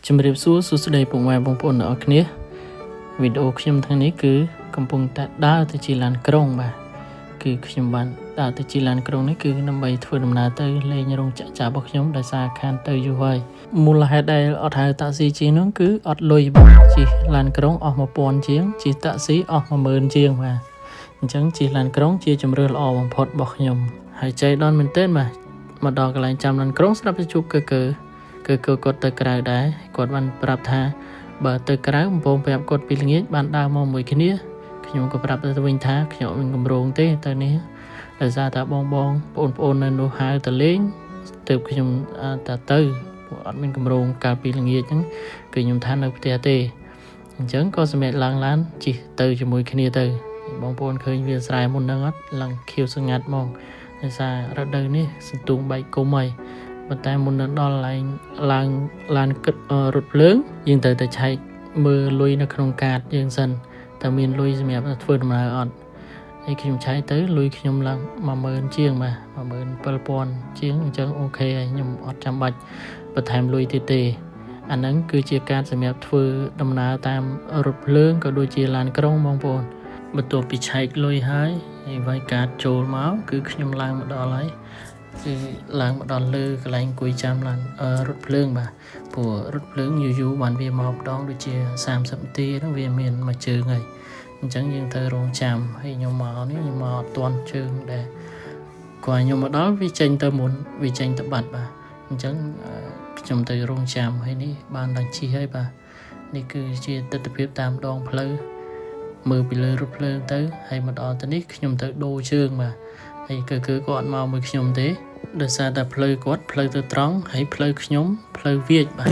ជំរាបសួរសួស្តីពុកម៉ែបងប្អូនទាំងអស់គ្នាវីដេអូខ្ញុំថ្ងៃនេះគឺកំពុងតែដើរទៅជាឡានក្រុងបាទគឺខ្ញុំបានដើរទៅជាឡានក្រុងនេះគឺដើម្បីធ្វើដំណើរទៅលេងរោងចក្រចាស់របស់ខ្ញុំដោយសារខានទៅយូរហើយមូលហេតុដែលអត់ហៅតាក់ស៊ីជាងនោះគឺអត់លុយបាទជិះឡានក្រុងអស់1000ជាងជិះតាក់ស៊ីអស់10000ជាងបាទអញ្ចឹងជិះឡានក្រុងជាជម្រើសល្អបំផុតរបស់ខ្ញុំហើយចៃដន្យមែនទែនបាទមកដល់កន្លែងចាំឡានក្រុងស្រាប់តែជួបគឺគាត់ទៅក្រៅដែរគាត់បានប្រាប់ថាបើទៅក្រៅបំពងប្រាប់គាត់ពីល្ងាចបានដើរមកមួយគ្នាខ្ញុំក៏ប្រាប់ទៅវិញថាខ្ញុំមិនកម្រងទេទៅនេះដោយសារតែបងប្អូននៅនោះហៅទៅលេងទើបខ្ញុំទៅព្រោះអត់មានកម្រងកាលពីល្ងាចហ្នឹងគឺខ្ញុំថានៅផ្ទះទេអញ្ចឹងក៏សម្រាប់ឡើងឡានជិះទៅជាមួយគ្នាទៅបងប្អូនឃើញវាស្រែមុនហ្នឹងអត់ឡើងខៀវស្ងាត់ហ្មងដោយសាររដូវនេះសន្ទូងបែកគុំហើយប៉ុន្តែមុននឹងដល់ឡើងឡានគិតរថភ្លើងយើងត្រូវតែឆែកមើលលុយនៅក្នុងកាតយើងសិនតើមានលុយសម្រាប់ធ្វើដំណើរអត់ហើយខ្ញុំឆែកទៅលុយខ្ញុំឡើង10000ជាងបាទ17000ជាងអញ្ចឹងអូខេហើយខ្ញុំអត់ចាំបាច់បន្ថែមលុយទៀតទេអាហ្នឹងគឺជាការសម្រាប់ធ្វើដំណើរតាមរថភ្លើងក៏ដូចជាឡានក្រុងបងប្អូនបន្ទាប់ពីឆែកលុយហើយវាយកាតចូលមកគឺខ្ញុំឡើងមកដល់ហើយគឺឡើងមកដល់លើកន្លែងអង្គុយចាំឡានរថភ្លើងបាទព្រោះរថភ្លើងយូរបានវាមកម្ដងដូចជា30នាទីហ្នឹងវាមានមួយជើងហើយអញ្ចឹងយើងត្រូវរងចាំហើយខ្ញុំមកនេះខ្ញុំមកអត់ទាន់ជើងដែរគាត់ខ្ញុំមកដល់វាចេញទៅមុនវាចេញទៅបាត់បាទអញ្ចឹងខ្ញុំទៅរងចាំហើយនេះបានឡើងជិះហើយបាទនេះគឺជាទស្សនវិជ្ជាតាមដងផ្លូវមើលពីលើរថភ្លើងទៅហើយមកដល់ទៅនេះខ្ញុំទៅដូរជើងបាទហើយគឺគាត់មកមួយខ្ញុំទេដោយសារតែផ្លូវគាត់ផ្លូវទៅត្រង់ហើយផ្លូវខ្ញុំផ្លូវវាចបាទ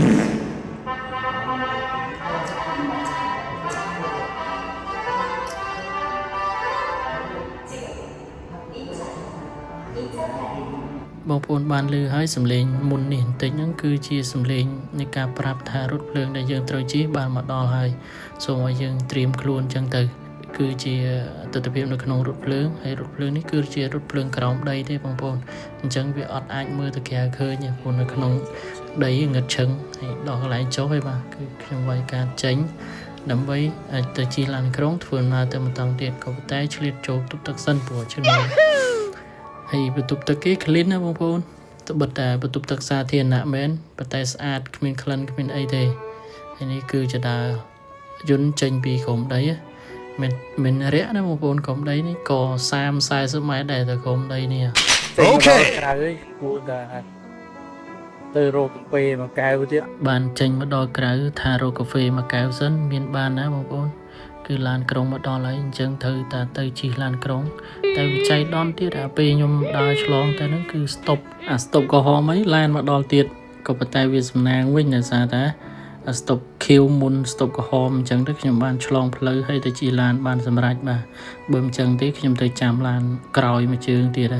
បងប្អូនបានឮហើយសំឡេងមុននេះបន្តិចហ្នឹងគឺជាសំឡេងនៃការប្រាប់ថារថភ្លើងដែលយើងត្រូវជិះបានមកដល់ហើយសូមឲ្យយើងត្រៀមខ្លួនចឹងទៅគឺជាទស្សនវិជ្ជានៅក្នុងរថភ្លើងហើយរថភ្លើងនេះគឺជារថភ្លើងក្រោមដីទេបងប្អូនអញ្ចឹងវាអត់អាចមើលទៅក្រៅឃើញទេព្រោះនៅក្នុងដីងឹតឈឹងហើយដល់កន្លែងចុះហើយបាទគឺខ្ញុំវាយការចេញដើម្បីអាចទៅជិះឡានក្រុងធ្វើដំណើរទៅបន្តទៀតក៏ប៉ុន្តែឆ្លៀតចូលទុកទឹកសិនព្រោះជំនួសហើយបន្ទប់ទឹកគេ clean ណាបងប្អូនត្បិតតែបន្ទប់ទឹកសាធារណៈមែនប៉ុន្តែស្អាតគ្មានក្លិនគ្មានអីទេហើយនេះគឺជាដើរយន្តចេញពីក្រោមដីមិនរាក់ណាបងប្អូនក្រោមដីនេះក៏30-40ម៉ែត្រដែរទៅក្រោមដីនេះអូខេក្រៅគួរតែទៅរកកាហ្វេមួយកែវទៀតបានចេញមកដល់ក្រៅថារកកាហ្វេមួយកែវសិនមានបានណាបងប្អូនគឺឡានក្រុងមកដល់ហើយអញ្ចឹងត្រូវតែទៅជិះឡានក្រុងតែវិច័យដនទៀតអាពេលខ្ញុំដើរឆ្លងទៅហ្នឹងគឺស្តុបក្រហមអីឡានមកដល់ទៀតក៏ប៉ុន្តែវាសំណាងវិញដោយសារតែស្តុបខៀវមុនស្តុបក្រហមអញ្ចឹងទៅខ្ញុំបានឆ្លងផ្លូវហើយទៅជិះឡានបានសម្រេចបាទបើមិនអញ្ចឹងទេខ្ញុំទៅចាំឡានក្រោយមួយជើងទៀត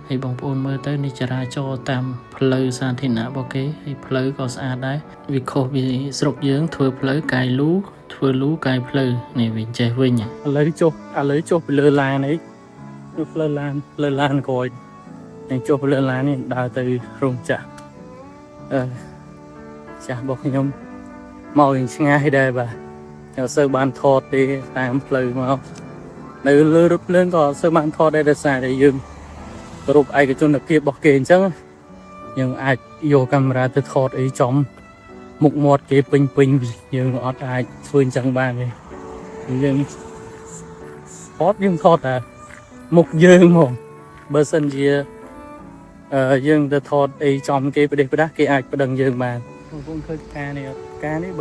ហើយបងប្អូនមើលទៅនេះចរាចរណ៍តាមផ្លូវសាធារណៈរបស់គេហើយផ្លូវក៏ស្អាតដែរវាខុសពីស្រុកយើងធ្វើផ្លូវកាយលូធ្វើលូកាយផ្លូវនេះវិញចេះវិញឥឡូវចុះពីលើឡានអីលើផ្លូវឡានក្រោយនឹងចុះពីលើឡាននេះដើរទៅរោងចក្រចាស់របស់ខ្ញុំមកវិញឆ្ងាយដែរបាទអត់សូវបានថតទេតាមផ្លូវមកនៅលើរថភ្លើងក៏អត់សូវបានថតដែរដោយសារតែយើងគោរពឯកជនភាពរបស់គេអញ្ចឹងយើងអាចយកកាមេរ៉ាទៅថតអីចំមុខមាត់គេពេញយើងអត់អាចធ្វើអញ្ចឹងបានទេយើងថតតែមុខយើងហ្មងបើសិនជាយើងទៅថតអីចំគេប្រទេសគេអាចប្តឹងយើងបានបងប្អូនឃើញការនេះ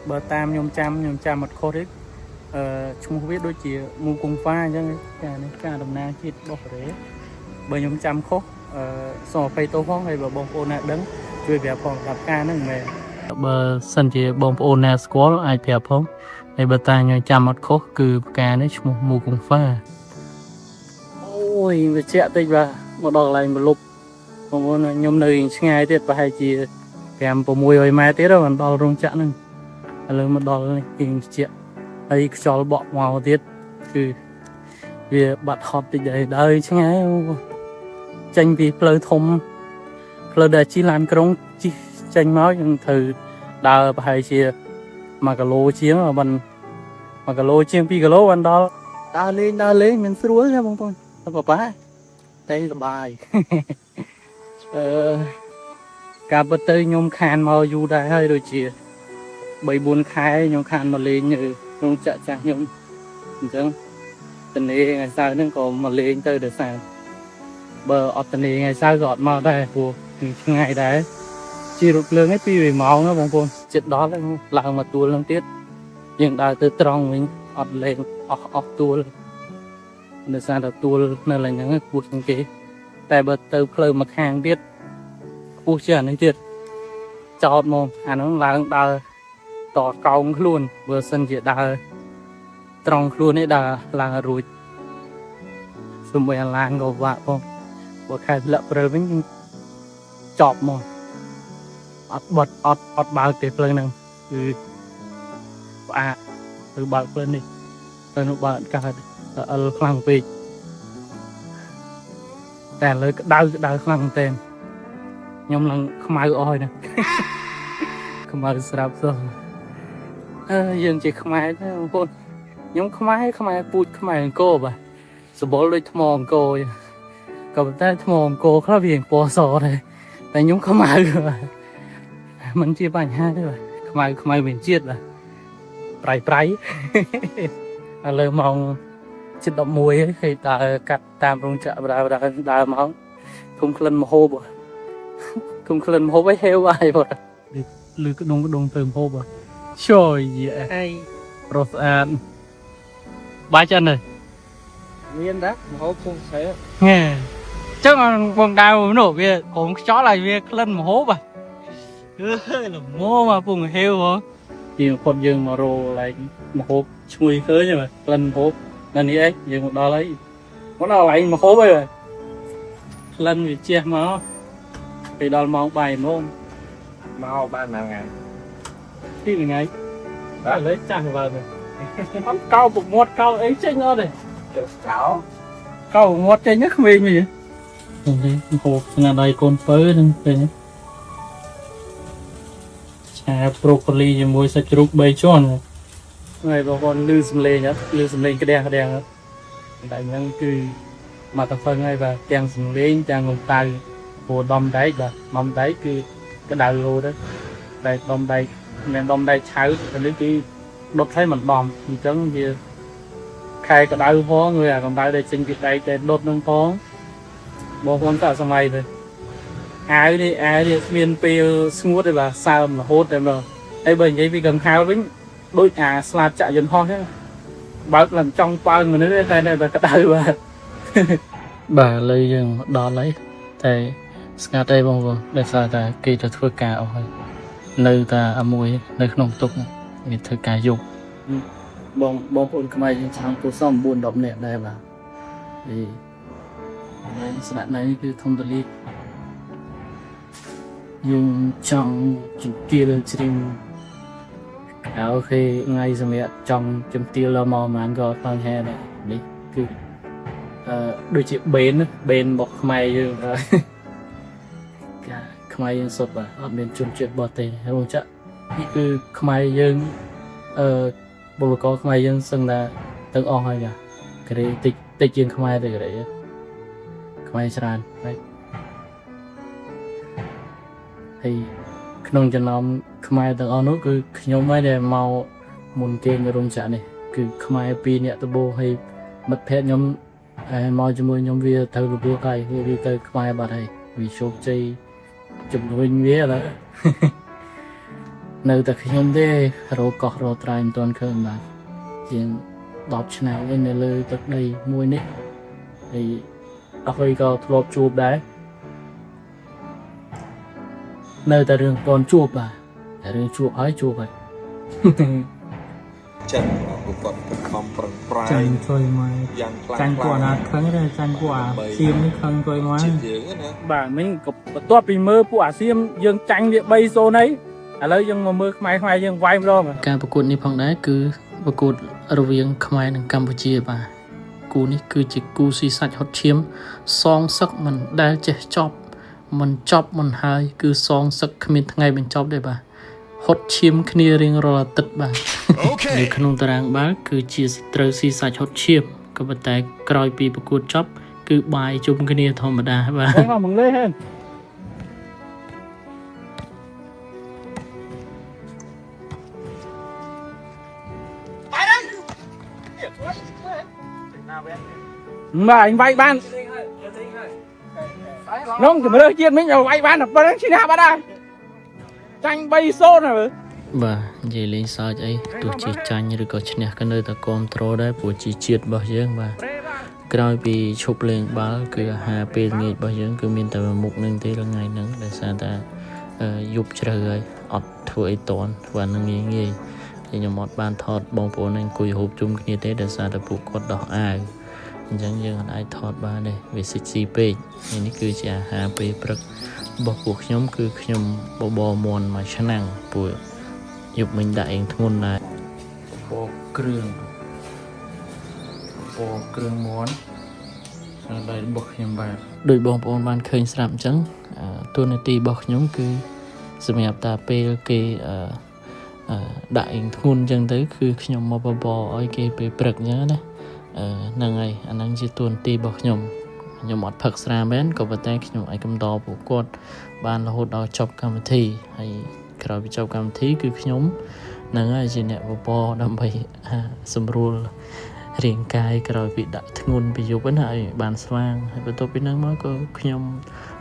បើតាមខ្ញុំចាំអត់ខុសទេឈ្មោះវាដូចជាមូកុងហ្វាអញ្ចឹងការតំណាងជាតិរបស់កូរ៉េបើខ្ញុំចាំខុសសូមអភ័យទោសផងហើយបើបងប្អូនណាដឹងជួយប្រាប់ផងថាការហ្នឹងមែនបើសិនជាបងប្អូនណាស្គាល់អាចប្រាប់ផងហើយបើតាខ្ញុំចាំអត់ខុសគឺផ្កានេះឈ្មោះមូកុងហ្វាអូយវាជាក់តិចបាទមកដល់កន្លែងមលុបបងប្អូនខ្ញុំនៅឆ្ងាយទៀតប្រហែលជា5-600ម៉ែត្រទៀតដល់រោងចក្រហ្នឹងឥឡូវមកដល់នេះគេជាក់ហើយខ្យល់បក់មកទៀតគឺវាបាត់ហត់តិចដែរដើរឆ្ងាយចេញពីផ្លូវធំផ្លូវដែលជិះឡានក្រុងជិះចេញមកយើងត្រូវ đào phải chia mà cả lô chiếm mà mình mà cả lô chiếm pi cả lô mình đó đào lên mình sẽ đuối nha bông bông tao bà đây là bài cả bữa tới nhôm khan màu du đại hơi rồi chị bảy bốn khai nhôm khan mà lên như nhôm chợ chả nhôm chẳng tình này ngày sau nó còn mà lên tới được sao bờ ở tình này ngày sau gọt màu đây của ngày đấy chỉ rụt lương hết pi về máu nó bông bông chuyện đó là mà tua lương tiết nhưng đã từ trong mình ọt lên ọt tua nên sao là tua nên là những cái cuộc sinh kế tại bờ từ phơi mặt hàng biết cuộc chuyện này tiệt chọt mồm nó là đào tỏ cong luôn vừa sân chỉ đào trong luôn ấy đào là rồi xung quanh là ngầu vạ không vừa khai lợp rồi vẫn chọp mồm ọt bao tiệt lên nè và từ bao lên đi từ nó bạn cả ở khăn vềแต่เลยđàoขลังเต็มยมลังขมายอ้อยนะขมายสลับซ้อนยังจะขมายนะพวกยมขมายปูดขมายโก้ป่ะสมบูรณ์เลยทมองโก้กับแต่ทมองโก้เขาเพียงปอสอเลยแต่ยมขมายเลยมันจีบปัญหาด้วยขมายเป็นเจี๊ยดล่ะไปเลยมองชิดดอกมวยkhi ta cắt tam rong chợ đào máu không khăn mà hô bờ không khăn mà hô với heo ai bờ lư cái đông tường hô bờ trời vậy ai rồi ba chân này miên đó mà hô không thấy nghe chắc là quần đào nổ về cũng chó lại về khăn mà hô bờ là mua mà vùng heo hả nhiều con dương mà rồ lại mà hô chui khơi nhưng mà khăn hô nên đi ấy giờ một đo lấy món nào vậy mà khố bây giờ lên vì chia máu vì đo máu bài môn mau 3.000 ngàn cái gì ngay đã lấy chàng vào rồi mắt cao bụng mót cao ấy chết nó đây cháu cao bụng mót chơi nhất không gì vậy hộp là đây con phớ nên đây chà broccoli với muối sạch rút bay tròn ngày bà con lưu sầm lên cái đèn tại những cứ mà tập phân ngay và đèn sầm lên đèn ngọc tay hồ đom đáy là mâm đáy cứ cái đào lô đó đây đom đáy nên đom đáy cháu rồi cái đốt thấy mình đom thì chấn gì khai cái đào phó người còn đào đây xin cái đây để đốt nông phó bộ con tạo sao mày rồi ai đi miền pêu smooth đây bà sao mà hốt đây mà đây bởi vậy vì gần hao với đôi slap chạy dần ho thế bảo làm trong bao người nữa đây là cái tay bà lấy dừng đó lấy thì scat đây bông vâng để sao ta kỳ cho thưa cả rồi nơi ta mùi nơi không tục vì thưa cả dục bông phun cái máy sáng tôi xong buồn đậm nè đây mà thì scat này cứ thông tin nhưng trong chuyện kia là chỉ khi ngay giờ mẹ trong chấm tiêu là mò mà anh gọi con hè này đi cứ đôi chị bên bọc mày rồi mày sụp à ở bên chung chuyện bọt tê không chắc cứ mày dương bộ có mày dương sưng là từng on hay cả cái đấy tịch chuyện mày thì cái đấy mày sàn đấy thì nông dân làm khmer từng on nó cứ nhóm mấy để màu muốn tiền người đông sản này cứ khmer pi nè tụi bố hay mất phép nhóm màu cho mỗi nhóm việt thâu được bữa cày vì tới khmer bà thầy vì số chơi chụp hình vía là nơi ta khi nhóm thế rồi cọt rồi trai toàn khơi mà chuyện đọc này lên lời tới đây mua nít thì đọc hơi có lọp chụp đấy nơi ta đường còn chụp à ta đường chụp hỏi chụp vậy chân của con không bằng prai chân thôi mà chân của nó khăng ra chân của xiêm mới khăng thôi mà bà mình có tốt vì mơ của xiêm dương tranh địa bay xô đấy lấy dương mà mơ mai dương vay rồi màการประกวดนี้ផងដែរគឺประกวดរវាងខ្មែរនិងកម្ពុជាបាទគូនេះគឺជាគូស៊ីសាច់ហត់ឈាមសងសឹកមិនដែលចេះចប់មិនចប់មិនហើយគឺសងសឹកគ្មានថ្ងៃបញ្ចប់ទេបាទហ ហត់ឈាមគ្នារៀងរាល់អាទិត្យបាទនៅក្នុងតារាងបាល់គឺជាត្រូវស៊ីសាច់ហត់ឈាមក៏ប៉ុន្តែក្រោយពីប្រកួតចប់គឺបាយជុំគ្នាធម្មតាបាទ Không mừng lên hơn. Mà anh vay ban. Nông thì mới được chiên mấy nhà vay ban là bắt xin hạ bắt đây. Tranh bay xôn rồi. បាទនិយាយលេងសើចអីទោះជាចាញ់ឬក៏ឈ្នះក៏នៅតែគ្រប់គ្រងដែរព្រោះជាជាតិរបស់យើងបាទក្រោយពីឈប់លេងបាល់គឺអាហារពេលងាយរបស់យើងគឺមានតែមុខនឹងទេថ្ងៃហ្នឹងដោយសារតែយប់ជ្រៅហើយអត់ធ្វើអីតន់ធ្វើអានឹងងាយខ្ញុំអត់បានថតបងប្អូនអង្គុយហូបជុំគ្នាទេដោយសារតែពួកគាត់ដោះអាវអញ្ចឹងយើងអាចថតបានទេវាសិចស៊ីពេកនេះគឺជាអាហារពេលព្រឹករបស់ពួកខ្ញុំគឺខ្ញុំបបរមន់មួយឆ្នាំងពួកយប់មិញដាក់អីធ្ងន់ដែរបបរគ្រឿងមន់ហើយរបស់ខ្ញុំបាទដោយបងប្អូនបានឃើញស្រាប់អញ្ចឹងតួនាទីរបស់ខ្ញុំគឺសម្រាប់តាពេលគេដាក់អីធ្ងន់អញ្ចឹងទៅគឺខ្ញុំមកបបរឲ្យគេពេលព្រឹកអញ្ចឹងណាហ្នឹងហើយអាហ្នឹងជាតួនាទីរបស់ខ្ញុំអត់ផឹកស្រាមែនក៏ប៉ុន្តែខ្ញុំអាចកំដរពួកគាត់បានរហូតដល់ចប់កម្មវិធីហើយក្រោយពីចប់កម្មវិធីគឺខ្ញុំហ្នឹងហើយជាអ្នកបបរដើម្បីសម្រួលរាងកាយក្រោយពីដាក់ធ្ងន់ពីយប់ហ្នឹងហើយបានស្វាងហើយបន្ទាប់ពីហ្នឹងមកក៏ខ្ញុំ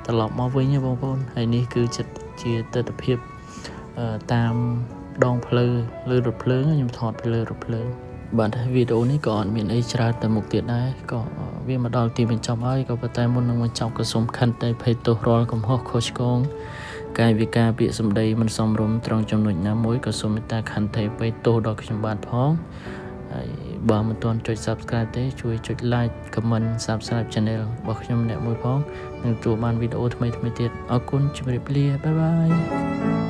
ត្រឡប់មកវិញបងប្អូនហើយនេះគឺជាទស្សនវិជ្ជាតាមដងផ្លូវលើរថភ្លើងខ្ញុំថតពីលើរថភ្លើងបាទវីដេអូនេះក៏អត់មានអីច្រើនទៅមុខទៀតដែរក៏វាមកដល់ទីបញ្ចប់ហើយក៏ប៉ុន្តែមុននឹងបញ្ចប់ក៏សូមខន្តីភ័យទោសរាល់កំហុសខុសឆ្គងកាយវិការពាក្យសម្ដីមិនសមរម្យត្រង់ចំណុចណាមួយក៏សូមមេត្តាខន្តីភ័យទោសដល់ខ្ញុំបាទផងហើយបើមិនទាន់ចុច Subscribe ទេជួយចុច Like Comment Subscribe Channel របស់ខ្ញុំអ្នកមួយផងនឹងទទួលបានវីដេអូថ្មីៗទៀតអរគុណជម្រាបលាបាយបាយ